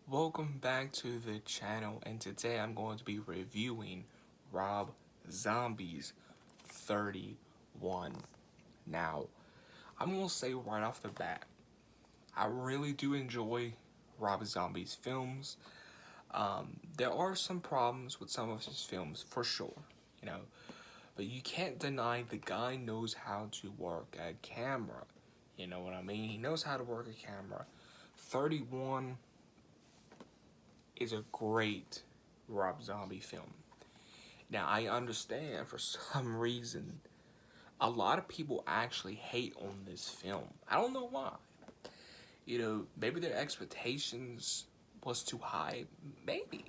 Welcome back to the channel, and today I'm going to be reviewing Rob Zombie's 31. Now, I'm going to say right off the bat, I really do enjoy Rob Zombie's films. There are some problems with some of his films, for sure, you know, but you can't deny the guy knows how to work a camera. You know what I mean? He knows how to work a camera. 31 is a great Rob Zombie film. Now, I understand for some reason a lot of people actually hate on this film. I don't know why. You know, maybe their expectations was too high. Maybe.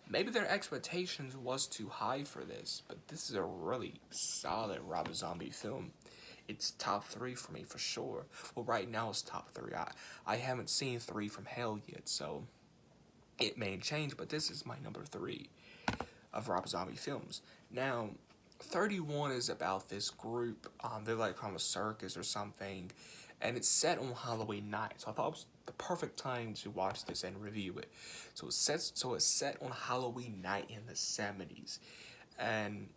Maybe their expectations was too high for this, but this is a really solid Rob Zombie film. It's top 3 for me for sure. Well, right now it's top 3. I haven't seen 3 from Hell yet, so it may change, but this is my number 3 of Rob Zombie films. Now, 31 is about this group. They're like from a circus or something, and it's set on Halloween night. So I thought it was the perfect time to watch this and review it. It's set on Halloween night in the 70s, and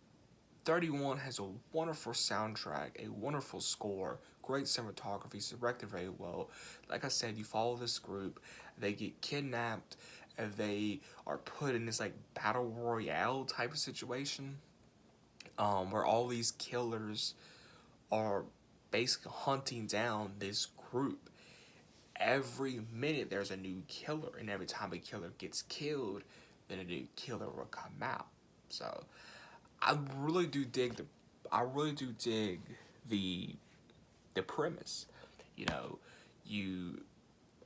31 has a wonderful soundtrack, a wonderful score, great cinematography, it's directed very well. Like I said, you follow this group, they get kidnapped, and they are put in this like battle royale type of situation, where all these killers are basically hunting down this group. Every minute there's a new killer, and every time a killer gets killed, then a new killer will come out. So I really do dig the the premise. You know, you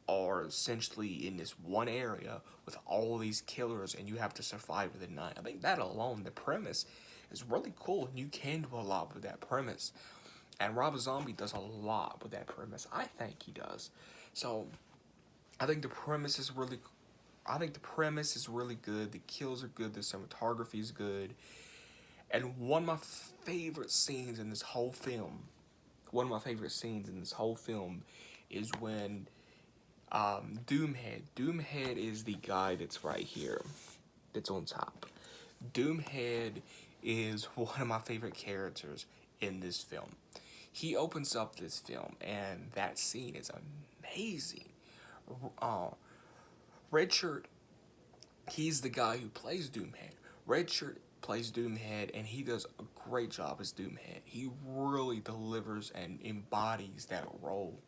are essentially in this one area with all these killers and you have to survive for the night. I think that alone, the premise, is really cool, and you can do a lot with that premise. And Rob Zombie does a lot with that premise. I think he does. So I think the premise is really good. The kills are good. The cinematography is good. And one of my favorite scenes in this whole film, is when Doomhead. Doomhead is the guy that's right here, that's on top. Doomhead is one of my favorite characters in this film. He opens up this film, and that scene is amazing. Uh, Richard, he's the guy who plays Doomhead. Richard plays Doomhead, and he does a great job as Doomhead. He really delivers and embodies that role.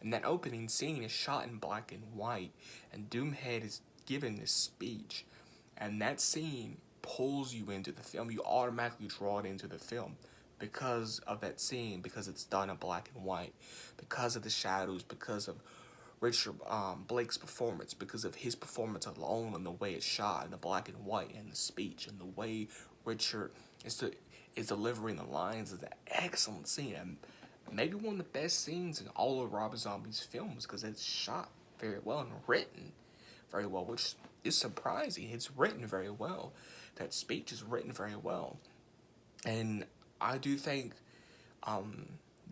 And that opening scene is shot in black and white, and Doomhead is given this speech, and that scene pulls you into the film. You automatically draw it into the film because of that scene, because it's done in black and white, because of the shadows, because of Richard Blake's performance, because of his performance alone and the way it's shot and the black and white and the speech and the way Richard is delivering the lines is an excellent scene, and maybe one of the best scenes in all of Rob Zombie's films, because it's shot very well and written very well, which is surprising. It's written very well. That speech is written very well. And I do think um,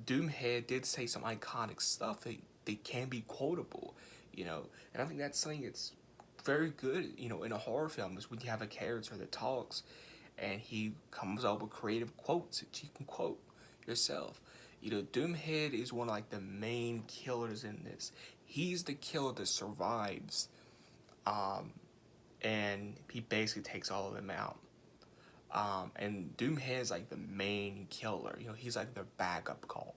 Doomhead did say some iconic stuff that can be quotable, you know. And I think that's something that's very good, you know, in a horror film, is when you have a character that talks and he comes up with creative quotes that you can quote yourself. You know, Doomhead is one of like the main killers in this. He's the killer that survives, um, and he basically takes all of them out. And Doomhead is like the main killer. You know, he's like their backup call.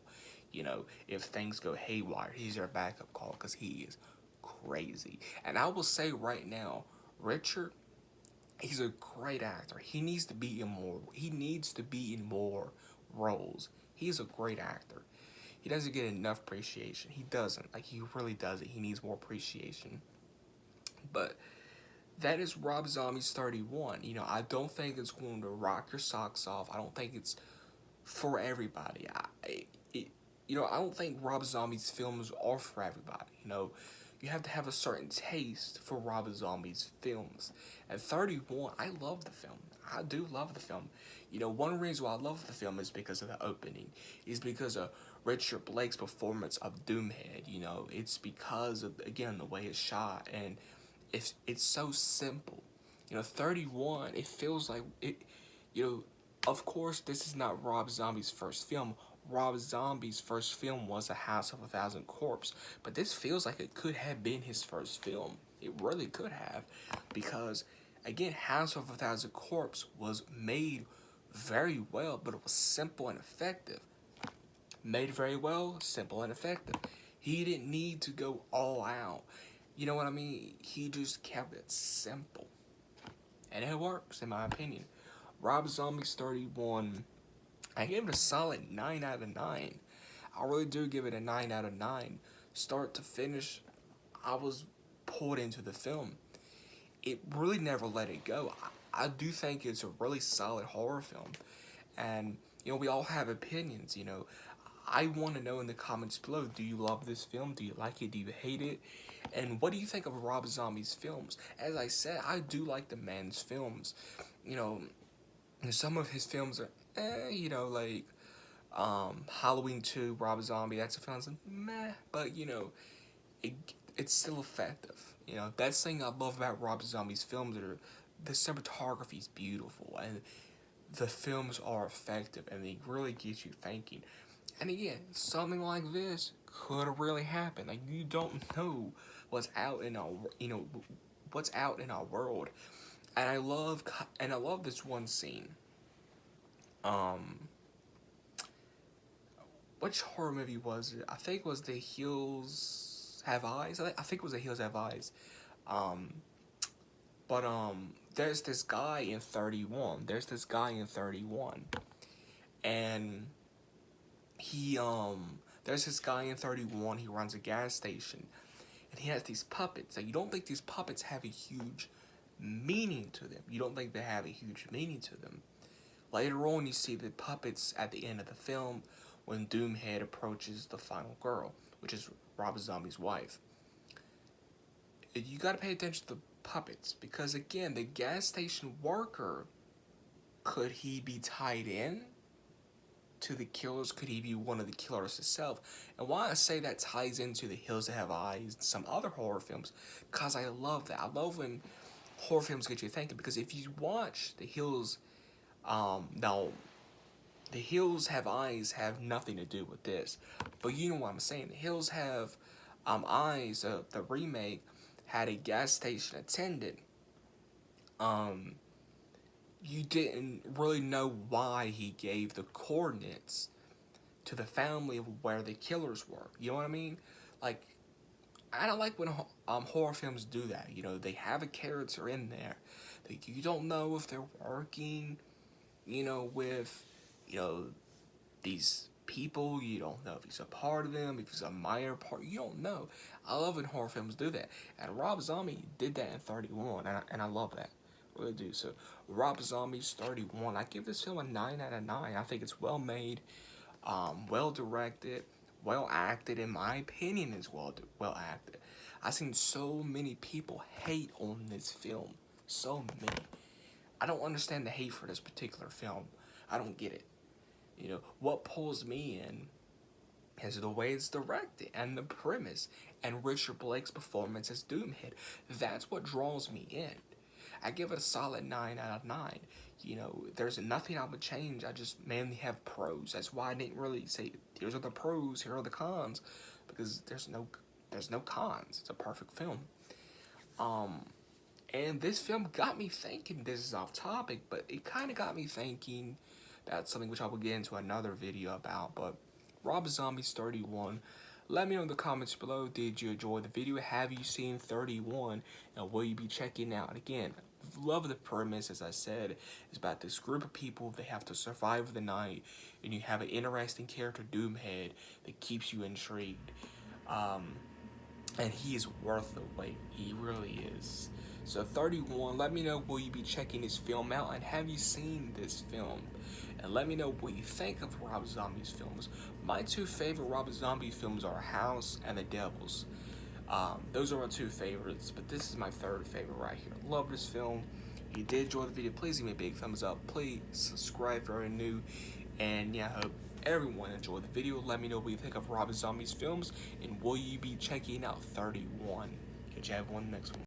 You know, if things go haywire, he's their backup call because he is crazy. And I will say right now, Richard, he's a great actor. He needs to be in more. He needs to be in more roles. He's a great actor. He doesn't get enough appreciation. He doesn't. Like, he really doesn't. He needs more appreciation. But that is Rob Zombie's 31. You know, I don't think it's going to rock your socks off. I don't think it's for everybody. I don't think Rob Zombie's films are for everybody. You know, you have to have a certain taste for Rob Zombie's films. At 31, I love the film. I do love the film. You know, one reason why I love the film is because of the opening. Is because of Richard Blake's performance of Doomhead. You know, it's because of, again, the way it's shot, and it's so simple. 31, it feels like it, of course, this is not Rob Zombie's first film. Rob Zombie's first film was A House of a Thousand Corpses, but this feels like it could have been his first film. It really could have, because, again, House of a Thousand Corpses was made very well, but it was simple and effective. Made very well, simple and effective. He didn't need to go all out. You know what I mean? He just kept it simple. And it works, in my opinion. Rob Zombie's 31, I gave it a solid 9 out of 9. I really do give it a 9 out of 9. Start to finish, I was pulled into the film. It really never let it go. I do think it's a really solid horror film. And, we all have opinions, I want to know in the comments below, do you love this film? Do you like it? Do you hate it? And what do you think of Rob Zombie's films? As I said, I do like the man's films. Some of his films are, like Halloween 2, Rob Zombie, that's a film that's meh, but, it's still effective. That's the thing I love about Rob Zombie's films, are the cinematography is beautiful, and the films are effective, and they really get you thinking. And again, something like this could really happen. Like, you don't know what's out in our, what's out in our world. And I love this one scene. Which horror movie was it? I think it was The Hills Have Eyes. I think it was The Hills Have Eyes. There's this guy in 31. And there's this guy in 31, he runs a gas station, and he has these puppets. Like, you don't think these puppets have a huge meaning to them. Later on, you see the puppets at the end of the film when Doomhead approaches the final girl, which is Rob Zombie's wife. You gotta pay attention to the puppets, because again, the gas station worker, could he be tied in to the killers? Could he be one of the killers himself? And why I say that ties into The Hills That Have Eyes and some other horror films, because I love that. I love when horror films get you thinking, because if you watch The Hills, now, The Hills Have Eyes have nothing to do with this, but you know what I'm saying. The Hills Have Eyes, the remake, had a gas station attendant. You didn't really know why he gave the coordinates to the family of where the killers were. You know what I mean? Like, I don't like when horror films do that. They have a character in there that you don't know if they're working, with, these people. You don't know if he's a part of them, if he's a minor part. You don't know. I love when horror films do that. And Rob Zombie did that in 31, and I love that. Really do. So, Rob Zombie's 31. I give this film a 9 out of 9. I think it's well made, well directed, well acted. In my opinion, is well acted. I've seen so many people hate on this film. So many. I don't understand the hate for this particular film. I don't get it. What pulls me in is the way it's directed and the premise and Richard Blake's performance as Doomhead. That's what draws me in. I give it a solid 9 out of 9. There's nothing I would change. I just mainly have pros. That's why I didn't really say, here's are the pros, here are the cons, because there's no cons. It's a perfect film. And this film got me thinking. This is off topic, but it kind of got me thinking about something which I will get into another video about. But Rob Zombie's 31. Let me know in the comments below, did you enjoy the video? Have you seen 31? And will you be checking out? Again, love the premise, as I said. It's about this group of people. They have to survive the night. And you have an interesting character, Doomhead, that keeps you intrigued. And he is worth the wait. He really is. So 31, let me know, will you be checking this film out? And have you seen this film? And let me know what you think of Rob Zombie's films. My two favorite Rob Zombie films are House and The Devils. Those are my two favorites, but this is my third favorite right here. Love this film. If you did enjoy the video, please give me a big thumbs up. Please subscribe if you're new. And yeah, I hope everyone enjoyed the video. Let me know what you think of Rob Zombie's films. And will you be checking out 31? Catch you everyone in the next one.